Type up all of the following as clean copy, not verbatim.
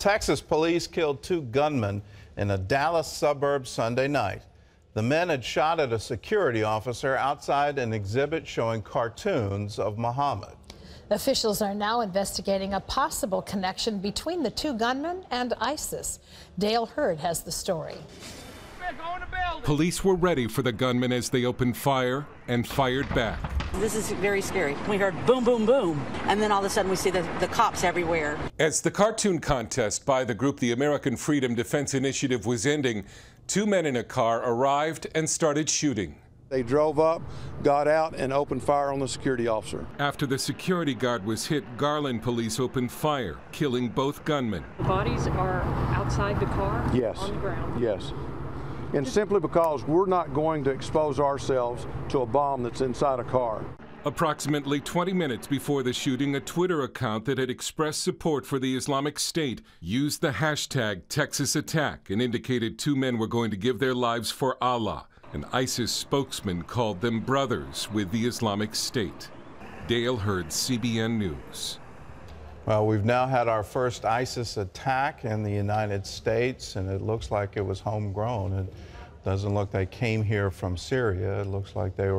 Texas police killed 2 gunmen in a Dallas suburb Sunday night. The men had shot at a security officer outside an exhibit showing cartoons of Muhammad. Officials are now investigating a possible connection between the 2 gunmen and ISIS. Dale Hurd has the story. Police were ready for the gunmen as they opened fire and fired back. This is very scary. We heard boom, boom, boom, and then all of a sudden we see the cops everywhere. As the cartoon contest by the group the American Freedom Defense Initiative was ending, 2 men in a car arrived and started shooting. They drove up, got out, and opened fire on the security officer. After the security guard was hit, Garland police opened fire, killing both gunmen. The bodies are outside the car? Yes. On the ground? Yes. And simply because we're not going to expose ourselves to a bomb that's inside a car. Approximately 20 minutes before the shooting, a Twitter account that had expressed support for the Islamic State used the hashtag #TexasAttack and indicated 2 men were going to give their lives for Allah. An ISIS spokesman called them brothers with the Islamic State. Dale Hurd, CBN News. Well, we've now had our first ISIS attack in the United States, and it looks like it was homegrown. It doesn't look they came here from Syria. It looks like they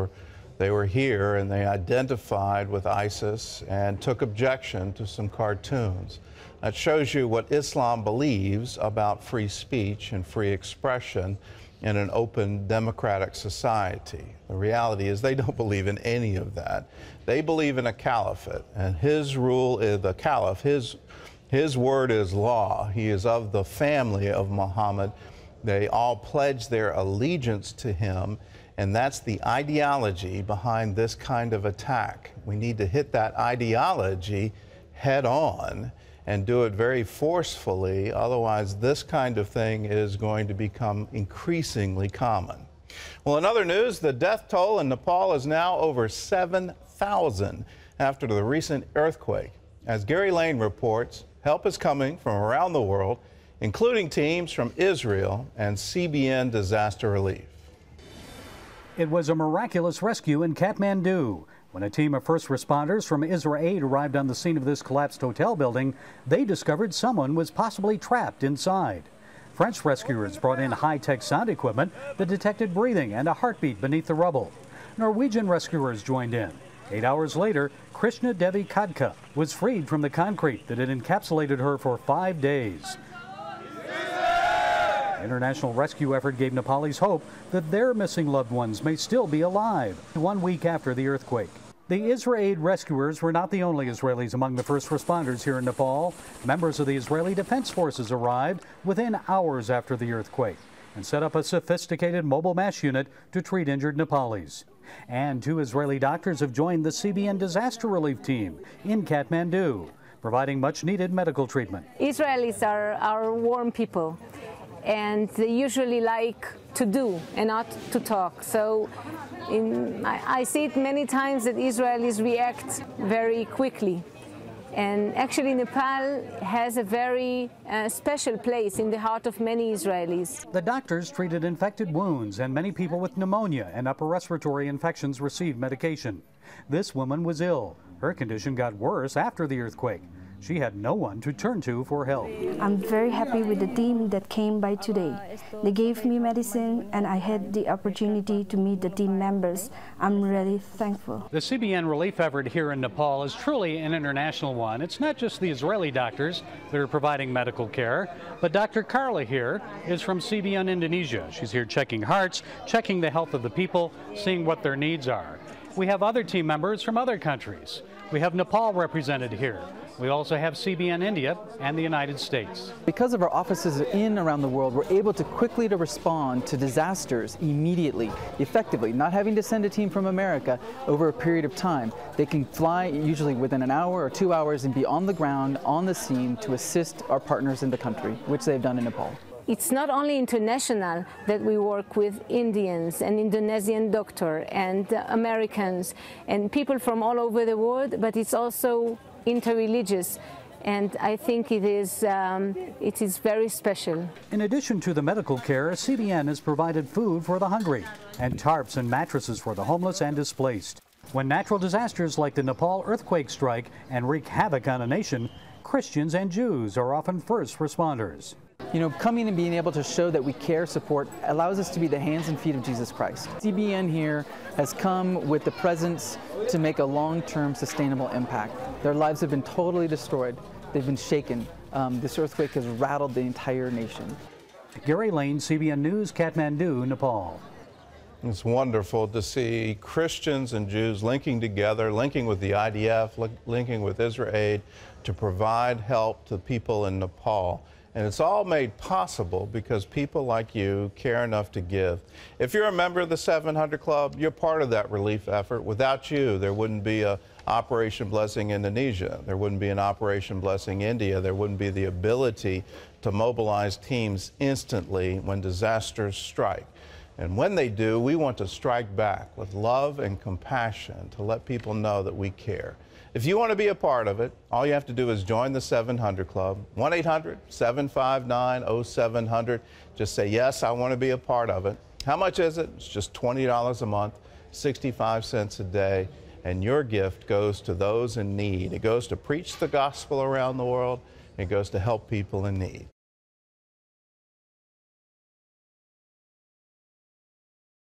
were here and they identified with ISIS and took objection to some cartoons. That shows you what Islam believes about free speech and free expression in an open democratic society. The reality is they don't believe in any of that. They believe in a caliphate, and his rule is the caliph. His word is law. He is of the family of Muhammad. They all pledge their allegiance to him, and that's the ideology behind this kind of attack. We need to hit that ideology head on and do it very forcefully. Otherwise, this kind of thing is going to become increasingly common. Well, in other news, the death toll in Nepal is now over 7,000 after the recent earthquake. As Gary Lane reports, help is coming from around the world, including teams from Israel and CBN Disaster Relief. It was a miraculous rescue in Kathmandu. When a team of first responders from Israel arrived on the scene of this collapsed hotel building, they discovered someone was possibly trapped inside. French rescuers brought in high-tech sound equipment that detected breathing and a heartbeat beneath the rubble. Norwegian rescuers joined in. 8 hours later, Krishna Devi Kadka was freed from the concrete that had encapsulated her for 5 days. The international rescue effort gave Nepalis hope that their missing loved ones may still be alive 1 week after the earthquake. The Israel rescuers were not the only Israelis among the first responders here in Nepal. Members of the Israeli Defense Forces arrived within hours after the earthquake and set up a sophisticated mobile mass unit to treat injured Nepalis. And 2 Israeli doctors have joined the CBN Disaster Relief Team in Kathmandu, providing much-needed medical treatment. Israelis are warm people, and they usually like to do and not to talk. So I see it many times that Israelis react very quickly. And actually Nepal has a very special place in the heart of many Israelis. The doctors treated infected wounds, and many people with pneumonia and upper respiratory infections received medication. This woman was ill. Her condition got worse after the earthquake. She had no one to turn to for help. I'm very happy with the team that came by today. They gave me medicine and I had the opportunity to meet the team members. I'm really thankful. The CBN relief effort here in Nepal is truly an international one. It's not just the Israeli doctors that are providing medical care, but Dr. Carla here is from CBN Indonesia. She's here checking hearts, checking the health of the people, seeing what their needs are. We have other team members from other countries. We have Nepal represented here. We also have CBN India and the United States. Because of our offices in around the world, we're able to quickly respond to disasters immediately, effectively, not having to send a team from America over a period of time. They can fly usually within an hour or 2 hours and be on the ground, on the scene to assist our partners in the country, which they've done in Nepal. It's not only international that we work with Indians and Indonesian doctors and Americans and people from all over the world, but it's also interreligious, and I think it is very special. In addition to the medical care, CBN has provided food for the hungry and tarps and mattresses for the homeless and displaced. When natural disasters like the Nepal earthquake strike and wreak havoc on a nation, Christians and Jews are often first responders. You know, coming and being able to show that we care, support, allows us to be the hands and feet of Jesus Christ. CBN here has come with the presence to make a long-term sustainable impact. Their lives have been totally destroyed. They've been shaken. This earthquake has rattled the entire nation. Gary Lane, CBN News, Kathmandu, Nepal. It's wonderful to see Christians and Jews linking together, linking with the IDF, linking with IsraAid to provide help to people in Nepal. And it's all made possible because people like you care enough to give. If you're a member of the 700 Club, you're part of that relief effort. Without you, there wouldn't be a Operation Blessing Indonesia. There wouldn't be an Operation Blessing India. There wouldn't be the ability to mobilize teams instantly when disasters strike. And when they do, we want to strike back with love and compassion to let people know that we care. If you want to be a part of it, all you have to do is join the 700 Club, 1-800-759-0700. Just say, yes, I want to be a part of it. How much is it? It's just $20 a month, 65 cents a day, and your gift goes to those in need. It goes to preach the gospel around the world. It goes to help people in need.